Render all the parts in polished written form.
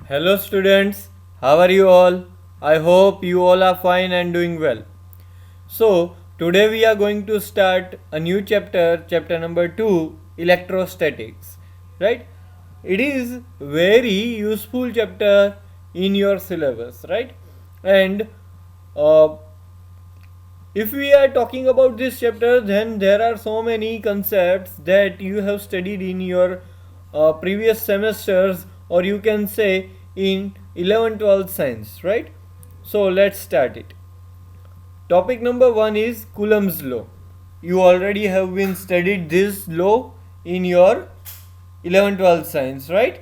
Hello students, how are you all? I hope you all are fine and doing well. So, today we are going to start a new chapter, chapter number 2, electrostatics, right? It is very useful chapter in your syllabus, right? And uh, if we are talking about this chapter, then there are so many concepts that you have studied in your previous semesters, or you can say in 11 12 science, right? So let's start it. Topic number 1 is Coulomb's law. You already have been studied this law in your 11 12 science, right?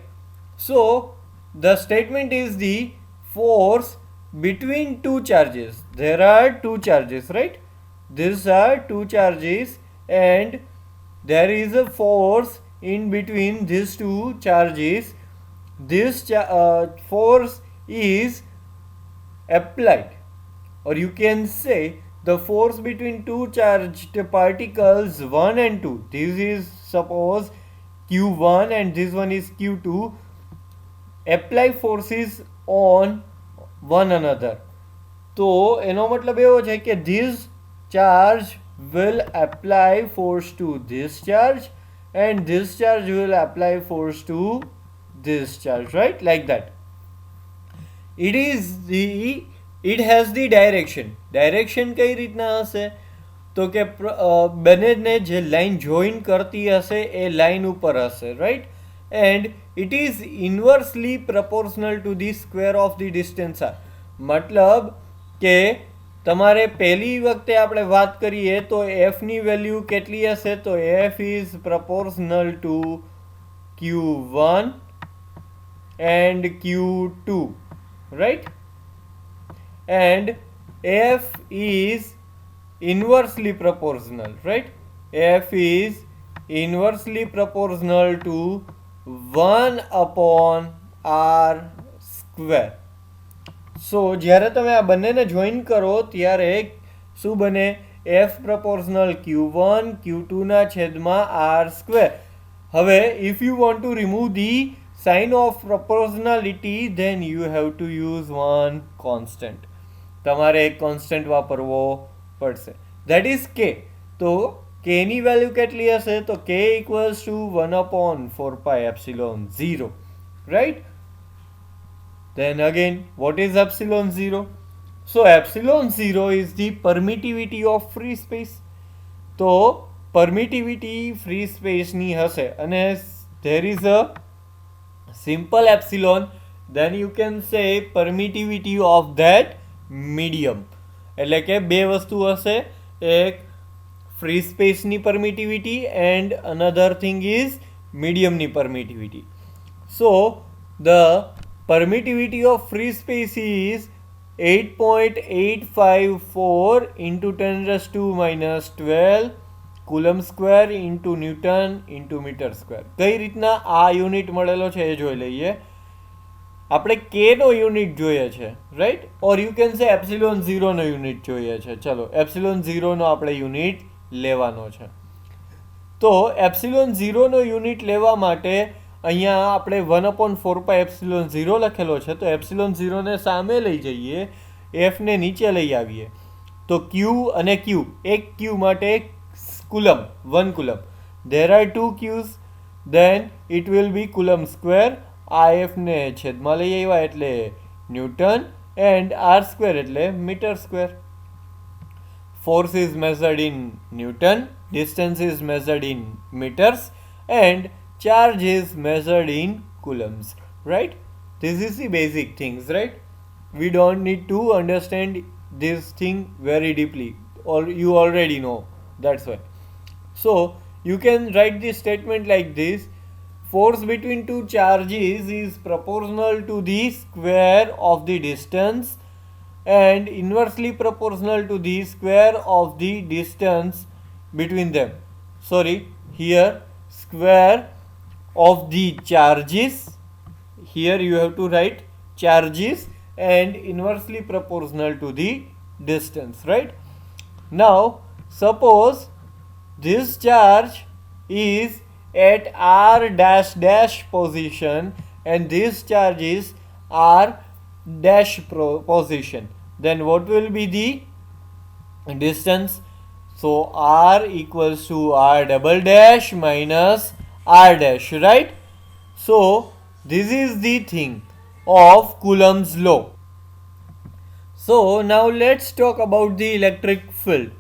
So the statement is the force between two charges. There are two charges, right? These are two charges, and there is a force in between these two charges. This force is applied, or you can say the force between two charged particles 1 and 2. This is suppose q1 and this one is q2. Apply forces on one another. તો એનો મતલબ એવો છે કે this charge will apply force to this charge and this charge will apply force to this charge, right? Like that. It has the direction કઈ રીતના હશે? તો કે બંનેને જે લાઈન જોઈન કરતી હશે એ લાઈન ઉપર હશે, right? And it is inversely proportional to the square of the distance R. મતલબ કે તમારે પહેલી વખતે આપણે વાત કરીએ તો એફની વેલ્યુ કેટલી હશે? તો F is proportional two Q1 and Q2, right? And F is inversely proportional, right? F is inversely proportional to 1 upon R square. સો જ્યારે તમે આ બંનેને જોઈન કરો ત્યારે શું બને? એફ પ્રપોર્શનલ Q1 Q2 છેદમાં R સ્ક્વેર. હવે if you want to remove the sign of proportionality, then you have to use one constant. તમારે એક કોન્સ્ટન્ટ વાપરવો પડશે, દેટ ઇઝ કે. તો કે ની વેલ્યુ કેટલી હશે? તો કે equals to 1/4πε0, right? Then again, what is epsilon 0? So epsilon 0 is the permittivity of free space. તો permittivity free space ની હશે અને there is a simple epsilon, then you can say permittivity of that medium. એટલે કે બે વસ્તુ હશે, એક free space ની permittivity and another thing is medium ની permittivity. So the permittivity of free space is 8.854 into 10⁻⁻12 coulomb square into newton into metre square. કઈ રીતના આ યુનિટ મળેલો છે એ જોઈ લઈએ. આપણે કે નો યુનિટ જોઈએ છે, right? Or you can say epsilon 0 નો યુનિટ જોઈએ છે. ચલો એપ્સિલોન 0 નો આપણે યુનિટ લેવાનો છે. તો એપ્સિલોન 0 નો યુનિટ લેવા માટે અહીંયા આપણે 1/4πε0 લખેલો છે, તો એપ્સિલોન 0 ને સામે લઈ જઈએ, એફ ને નીચે લઈ આવીએ. તો ક્યુ અને ક્યુ, એક ક્યુ માટે coulomb, 1 coulomb. There are 2 Qs, then it will be coulomb square. આ એફ ને છેદમાં લઈ આવ્યા એટલે ન્યૂટન એન્ડ આર સ્ક્વેર એટલે metre square. Force is measured in Newton, distance is measured in meters, and charge is measured in coulombs, right? This is the basic things, right? We don't need to understand this thing very deeply, or you already know, that's why. So you can write this statement like this: force between two charges is proportional to the square of the distance and inversely proportional to the square of the distance between them. Sorry, here square of the charges, here you have to write charges and inversely proportional to the distance, right? Now suppose this charge is at R dash dash position and this charge is r dash position, then what will be the distance? So r equals to r double dash minus r dash, right? So this is the thing of Coulomb's law. So now let's talk about the electric field.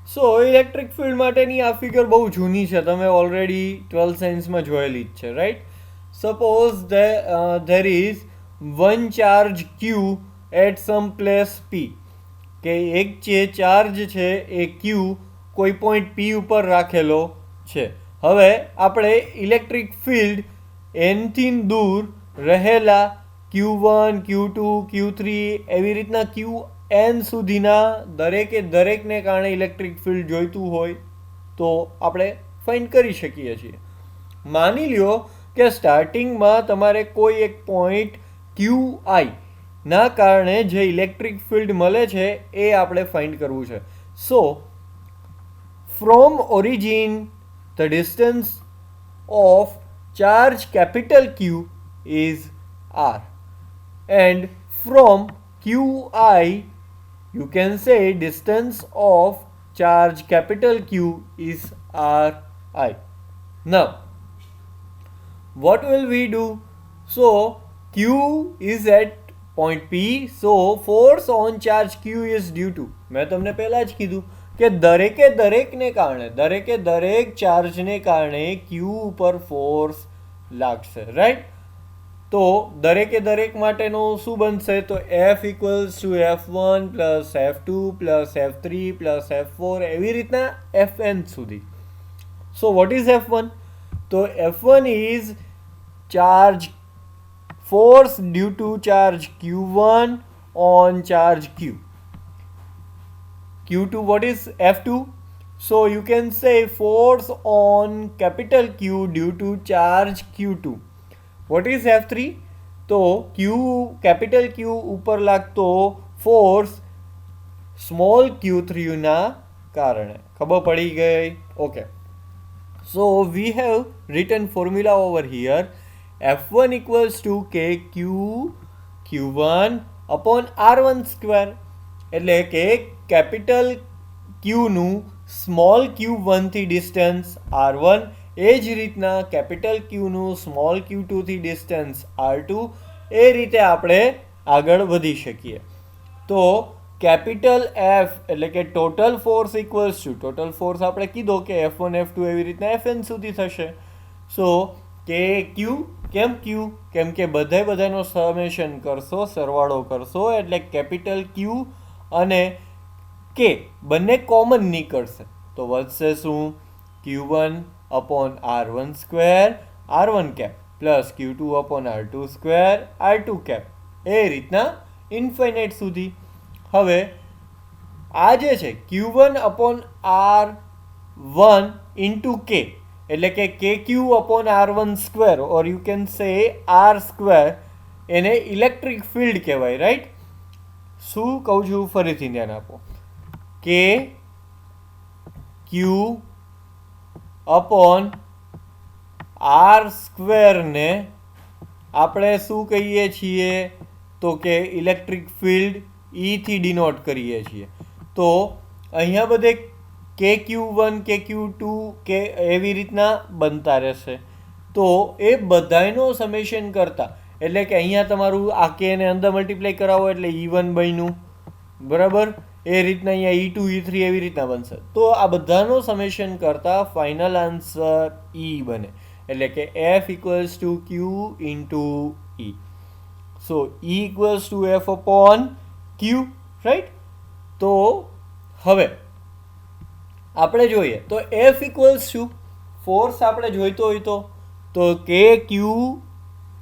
So electric field માટેની આ figure બહુ જૂની છે, તમે already 12th સાયન્સમાં જોયેલી જ છે, right? Suppose there is one charge Q at some place P, કે એક જે ચાર્જ છે એ ક્યુ કોઈ પોઈન્ટ પી ઉપર રાખેલો છે. હવે આપણે ઇલેક્ટ્રિક ફિલ્ડ એનથી દૂર રહેલા Q1, Q2, Q3 એવી રીતના Qn સુધીના દરેકને કારણે ઇલેક્ટ્રિક ફિલ્ડ જોઈતું હોય તો આપણે ફાઇન્ડ કરી શકીએ છીએ. માની લ્યો કે સ્ટાર્ટિંગમાં તમારે કોઈ એક પોઈન્ટ QI ના કારણે જે ઇલેક્ટ્રિક ફિલ્ડ મળે છે એ આપણે ફાઇન્ડ કરવું છે. સો from origin the distance of charge capital Q is R, and from QI you can say distance of charge capital Q is Ri. Now what will we do? So Q is at point P, so force on charge Q is due to, મેં તમને પહેલા જ કીધું કે દરેક ચાર્જને કારણે Q ઉપર ફોર્સ લાગશે, રાઈટ? તો દરેક માટેનો શું બનશે? તો F equals to F1 plus F2 plus F3 plus F4 એવી રીતના Fn સુધી. So what is F1? તો F1 is charge force due to charge Q1 on charge Q. Q2, what is F2? So you can say force on capital Q due to charge Q2. What is F3? તો capital Q ઉપર લાગતો force small Q3 ના કારણે. ખબર પડી ગઈ? Okay. So we have return formula over here. F1 equals to Q1 upon R1 square, એટલે કે કેપિટલ Q નું સ્મોલ Q1 થી ડિસ્ટન્સ R1, એ જ રીતના કેપિટલ Qનું સ્મોલ Q2 થી ડિસ્ટન્સ R2, એ રીતે આપણે આગળ વધી શકીએ. તો કેપિટલ F એટલે કે total force equals to, total force આપણે કીધો કે F1, F2 એવી રીતના Fn સુધી થશે. સો કે Q, કેમ Q? કેમ કે બધાનો સમેશન કરશો, સરવાળો કરશો એટલે કેપિટલ Q અને K બંને કોમન નીકળશે. તો વધશે શું? Q1 upon R1 square R1 cap plus Q2 upon R2 square R2 cap, એ રીતના ઇન્ફાઇનાઇટ સુધી. હવે આ જે છે Q1 upon R1 into K, એટલે કે KQ upon R1 square or you can say R square, એને ઇલેક્ટ્રિક ફિલ્ડ કહેવાય, રાઈટ? શું કહું છું ફરીથી ધ્યાન આપો. કે Q અપોન R સ્ક્વેરને આપણે શું કહીએ છીએ? તો કે ઇલેક્ટ્રિક ફિલ્ડ થી ડિનોટ કરીએ છીએ. તો અહીંયા બધે KQ1 KQ2 કે એવી રીતના બનતા રહેશે. તો એ બધાનો સમેશન કરતા, એટલે કે અહીંયા તમારું આ કે ને અંદર મલ્ટીપ્લાય કરાવો એટલે E1 બન્યું, બરાબર? એ રીતના અહીંયા E2 E3 એવી રીતના બનશે. તો આ બધાનો સમેશન કરતા ફાઇનલ આન્સર E બને, એટલે કે F equals to Q into E. So E equals to F upon Q, right? તો હવે આપણે જોઈએ તો F ઇક્વલ્સ ટુ ફોર્સ આપણે જોઈતો હોય તો કે Q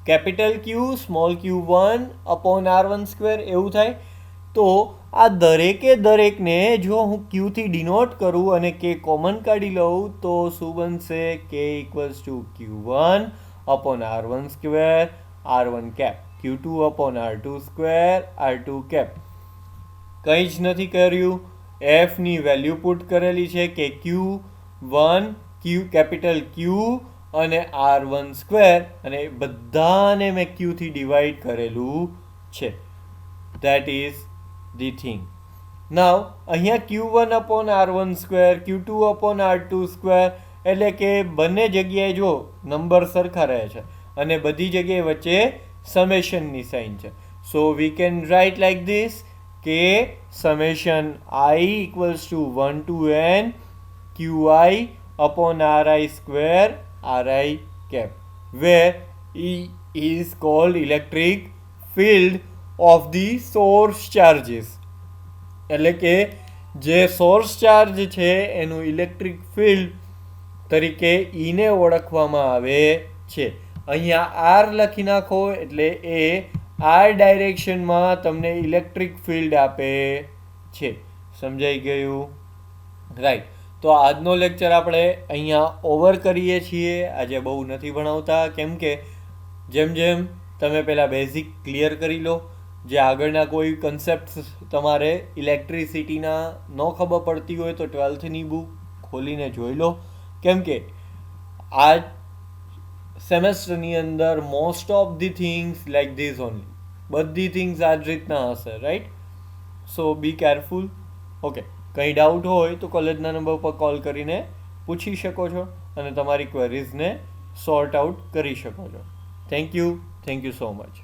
capital Q small Q1 upon R1 square એવું થાય. તો આ દરેકને જો હું Q થી ડિનોટ કરું અને K કોમન કાઢી લઉં તો શું બનશે? K equals to Q1 upon R1 square R1 cap, Q2 upon R2 square R2 cap. કંઈ જ નથી કર્યું, F ની વેલ્યુ પુટ કરેલી છે કે Q1 કેપિટલ Q અને R1² અને બધાને મેં Q થી ડિવાઈડ કરેલું છે. That is the thing. Now અહીંયા Q1/R1², Q2/R2², એટલે કે બંને જગ્યાએ જો નંબર સરખા રહે છે અને બધી જગ્યાએ વચ્ચે સમેશનની સાઇન છે. So we can write like this કે summation I equals to 1 to n QI/RI² RI cap, where E is called electric field of the source charges. એટલે કે જે સોર્સ ચાર્જ છે એનું ઇલેક્ટ્રિક ફિલ્ડ તરીકે ઈને ઓળખવામાં આવે છે. અહીંયા આર લખી નાખો એટલે એ આર ડાયરેક્શનમાં તમને ઇલેક્ટ્રિક ફિલ્ડ આપે છે. સમજાઈ ગયું? રાઈટ. તો આજનો લેક્ચર આપણે અહીંયા ઓવર કરીએ છીએ. આજે બહુ નથી ભણાવતા, કેમ કે જેમ જેમ તમે પહેલાં બેઝિક ક્લિયર કરી લો, જે આગળના કોઈ કન્સેપ્ટ તમારે ઇલેક્ટ્રિસિટીના ન ખબર પડતી હોય તો 12થની બુક ખોલીને જોઈ લો, કેમ કે આ સેમેસ્ટરની અંદર most of the things like this only, બધી થિંગ્સ આ જ રીતના હશે. Right? So be careful. Okay, કંઈ ડાઉટ હોય તો કોલેજના નંબર પર કોલ કરીને પૂછી શકો છો અને તમારી ક્વેરીઝને સોર્ટ આઉટ કરી શકો છો. Thank you so much.